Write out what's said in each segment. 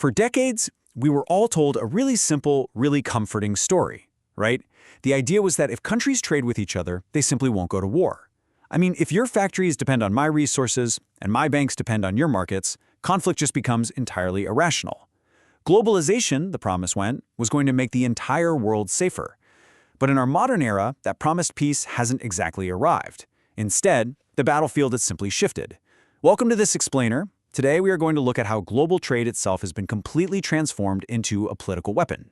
For decades, we were all told a really simple, really comforting story, right? The idea was that if countries trade with each other, they simply won't go to war. I mean, if your factories depend on my resources and my banks depend on your markets, conflict just becomes entirely irrational. Globalization, the promise went, was going to make the entire world safer. But in our modern era, that promised peace hasn't exactly arrived. Instead, the battlefield has simply shifted. Welcome to this explainer. Today we are going to look at how global trade itself has been completely transformed into a political weapon.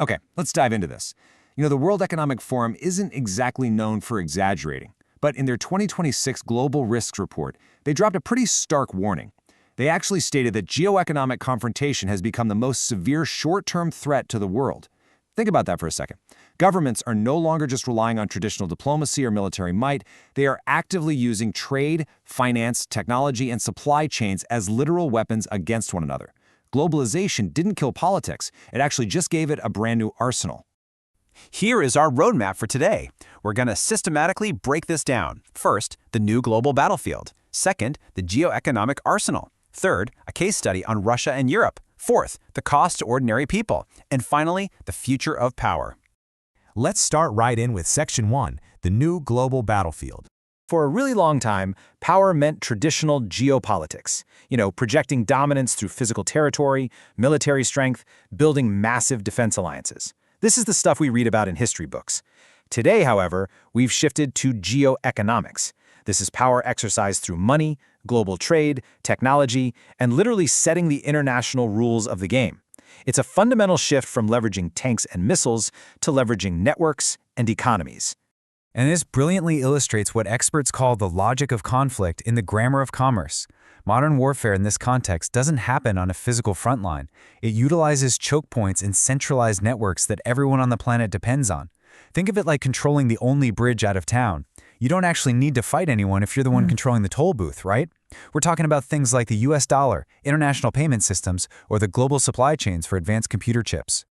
Okay, let's dive into this. The World Economic Forum isn't exactly known for exaggerating, but in their 2026 Global Risks Report, they dropped a pretty stark warning. They actually stated that geoeconomic confrontation has become the most severe short-term threat to the world. Think about that for a second. Governments are no longer just relying on traditional diplomacy or military might. They are actively using trade, finance, technology, and supply chains as literal weapons against one another. Globalization didn't kill politics. It actually just gave it a brand new arsenal. Here is our roadmap for today. We're going to systematically break this down. First, the new global battlefield. Second, the geoeconomic arsenal. Third, a case study on Russia and Europe. Fourth, the cost to ordinary people. And finally, the future of power. Let's start right in with Section 1, the new global battlefield. For a really long time, power meant traditional geopolitics. Projecting dominance through physical territory, military strength, building massive defense alliances. This is the stuff we read about in history books. Today, however, we've shifted to geoeconomics. This is power exercised through money, global trade, technology, and literally setting the international rules of the game. It's a fundamental shift from leveraging tanks and missiles to leveraging networks and economies. And this brilliantly illustrates what experts call the logic of conflict in the grammar of commerce. Modern warfare in this context doesn't happen on a physical front line. It utilizes choke points and centralized networks that everyone on the planet depends on. Think of it like controlling the only bridge out of town. You don't actually need to fight anyone if you're the one controlling the toll booth, right? We're talking about things like the US dollar, international payment systems, or the global supply chains for advanced computer chips.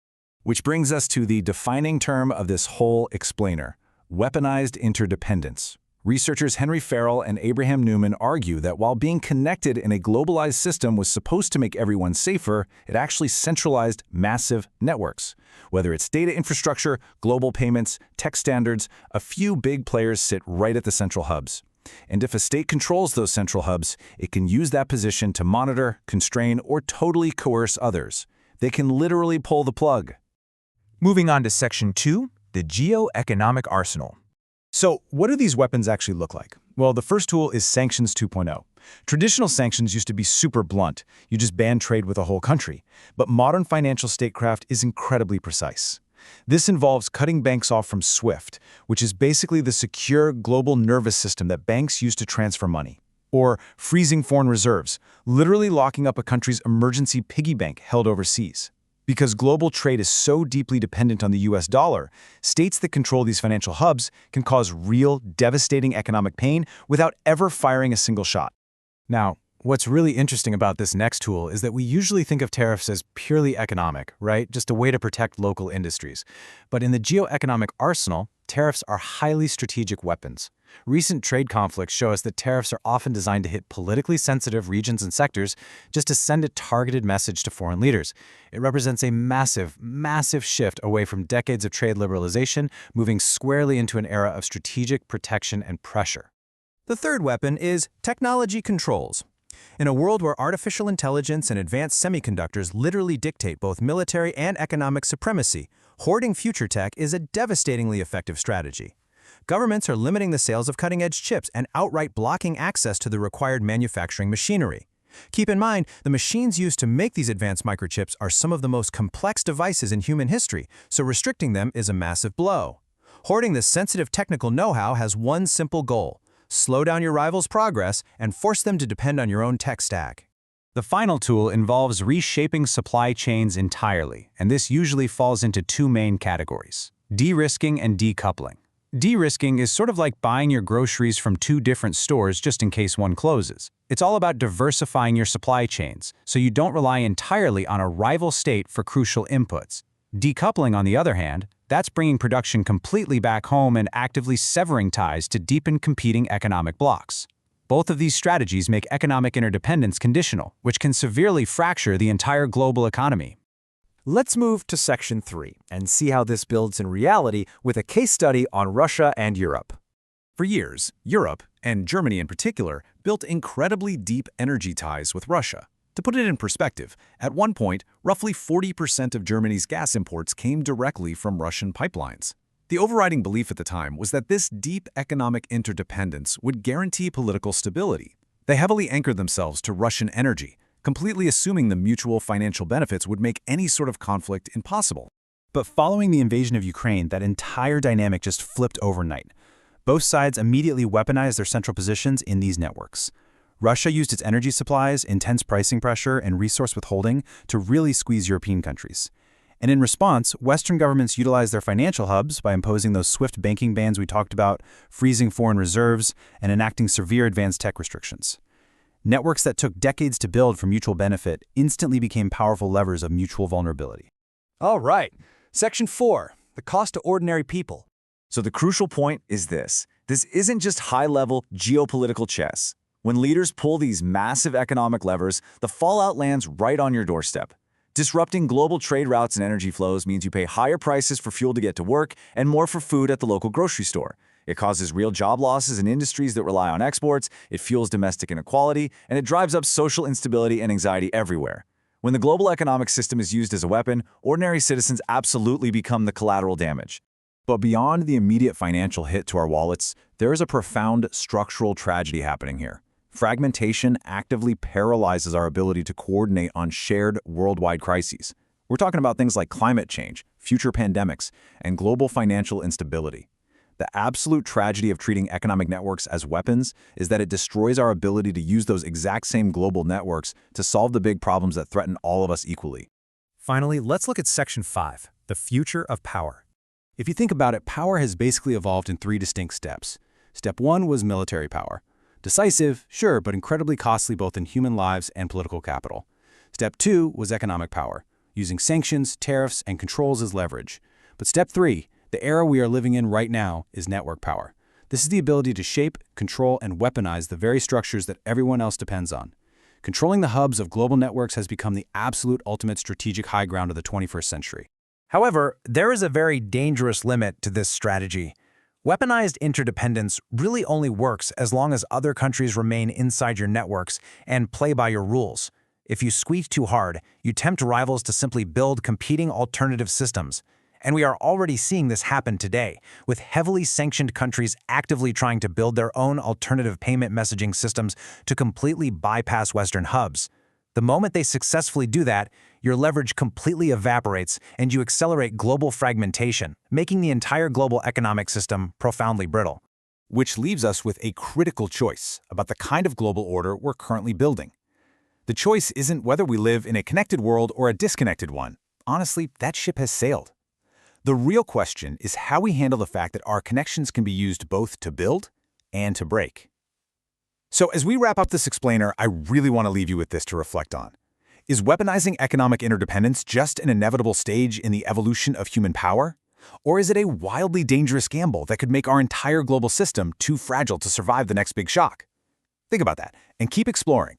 Which brings us to the defining term of this whole explainer, weaponized interdependence. Researchers Henry Farrell and Abraham Newman argue that while being connected in a globalized system was supposed to make everyone safer, it actually centralized massive networks. Whether it's data infrastructure, global payments, tech standards, a few big players sit right at the central hubs. And if a state controls those central hubs, it can use that position to monitor, constrain, or totally coerce others. They can literally pull the plug. Moving on to Section 2, the geoeconomic arsenal. So what do these weapons actually look like? Well, the first tool is Sanctions 2.0. Traditional sanctions used to be super blunt. You just ban trade with a whole country. But modern financial statecraft is incredibly precise. This involves cutting banks off from SWIFT, which is basically the secure global nervous system that banks use to transfer money. Or freezing foreign reserves, literally locking up a country's emergency piggy bank held overseas. Because global trade is so deeply dependent on the US dollar, states that control these financial hubs can cause real, devastating economic pain without ever firing a single shot. Now, what's really interesting about this next tool is that we usually think of tariffs as purely economic, right? Just a way to protect local industries. But in the geoeconomic arsenal, tariffs are highly strategic weapons. Recent trade conflicts show us that tariffs are often designed to hit politically sensitive regions and sectors just to send a targeted message to foreign leaders. It represents a massive, massive shift away from decades of trade liberalization, moving squarely into an era of strategic protection and pressure. The third weapon is technology controls. In a world where artificial intelligence and advanced semiconductors literally dictate both military and economic supremacy, hoarding future tech is a devastatingly effective strategy. Governments are limiting the sales of cutting-edge chips and outright blocking access to the required manufacturing machinery. Keep in mind, the machines used to make these advanced microchips are some of the most complex devices in human history, so restricting them is a massive blow. Hoarding this sensitive technical know-how has one simple goal: slow down your rivals' progress and force them to depend on your own tech stack. The final tool involves reshaping supply chains entirely, and this usually falls into two main categories: de-risking and decoupling. De-risking is sort of like buying your groceries from two different stores just in case one closes. It's all about diversifying your supply chains, so you don't rely entirely on a rival state for crucial inputs. Decoupling, on the other hand, that's bringing production completely back home and actively severing ties to deepen competing economic blocks. Both of these strategies make economic interdependence conditional, which can severely fracture the entire global economy. Let's move to Section 3 and see how this builds in reality with a case study on Russia and Europe. For years, Europe, and Germany in particular, built incredibly deep energy ties with Russia. To put it in perspective, at one point, roughly 40% of Germany's gas imports came directly from Russian pipelines. The overriding belief at the time was that this deep economic interdependence would guarantee political stability. They heavily anchored themselves to Russian energy, completely assuming the mutual financial benefits would make any sort of conflict impossible. But following the invasion of Ukraine, that entire dynamic just flipped overnight. Both sides immediately weaponized their central positions in these networks. Russia used its energy supplies, intense pricing pressure, and resource withholding to really squeeze European countries. And in response, Western governments utilized their financial hubs by imposing those swift banking bans we talked about, freezing foreign reserves, and enacting severe advanced tech restrictions. Networks that took decades to build for mutual benefit instantly became powerful levers of mutual vulnerability. All right, Section 4, the cost to ordinary people. So the crucial point is this. This isn't just high-level geopolitical chess. When leaders pull these massive economic levers, the fallout lands right on your doorstep. Disrupting global trade routes and energy flows means you pay higher prices for fuel to get to work and more for food at the local grocery store. It causes real job losses in industries that rely on exports, it fuels domestic inequality, and it drives up social instability and anxiety everywhere. When the global economic system is used as a weapon, ordinary citizens absolutely become the collateral damage. But beyond the immediate financial hit to our wallets, there is a profound structural tragedy happening here. Fragmentation actively paralyzes our ability to coordinate on shared worldwide crises. We're talking about things like climate change, future pandemics, and global financial instability. The absolute tragedy of treating economic networks as weapons is that it destroys our ability to use those exact same global networks to solve the big problems that threaten all of us equally. Finally, let's look at Section 5, the future of power. If you think about it, power has basically evolved in 3 distinct steps. Step 1 was military power. Decisive, sure, but incredibly costly both in human lives and political capital. Step 2 was economic power, using sanctions, tariffs, and controls as leverage. But Step 3, the era we are living in right now, is network power. This is the ability to shape, control, and weaponize the very structures that everyone else depends on. Controlling the hubs of global networks has become the absolute ultimate strategic high ground of the 21st century. However, there is a very dangerous limit to this strategy. Weaponized interdependence really only works as long as other countries remain inside your networks and play by your rules. If you squeeze too hard, you tempt rivals to simply build competing alternative systems. And we are already seeing this happen today, with heavily sanctioned countries actively trying to build their own alternative payment messaging systems to completely bypass Western hubs. The moment they successfully do that, your leverage completely evaporates and you accelerate global fragmentation, making the entire global economic system profoundly brittle. Which leaves us with a critical choice about the kind of global order we're currently building. The choice isn't whether we live in a connected world or a disconnected one. Honestly, that ship has sailed. The real question is how we handle the fact that our connections can be used both to build and to break. So as we wrap up this explainer, I really want to leave you with this to reflect on. Is weaponizing economic interdependence just an inevitable stage in the evolution of human power? Or is it a wildly dangerous gamble that could make our entire global system too fragile to survive the next big shock? Think about that and keep exploring.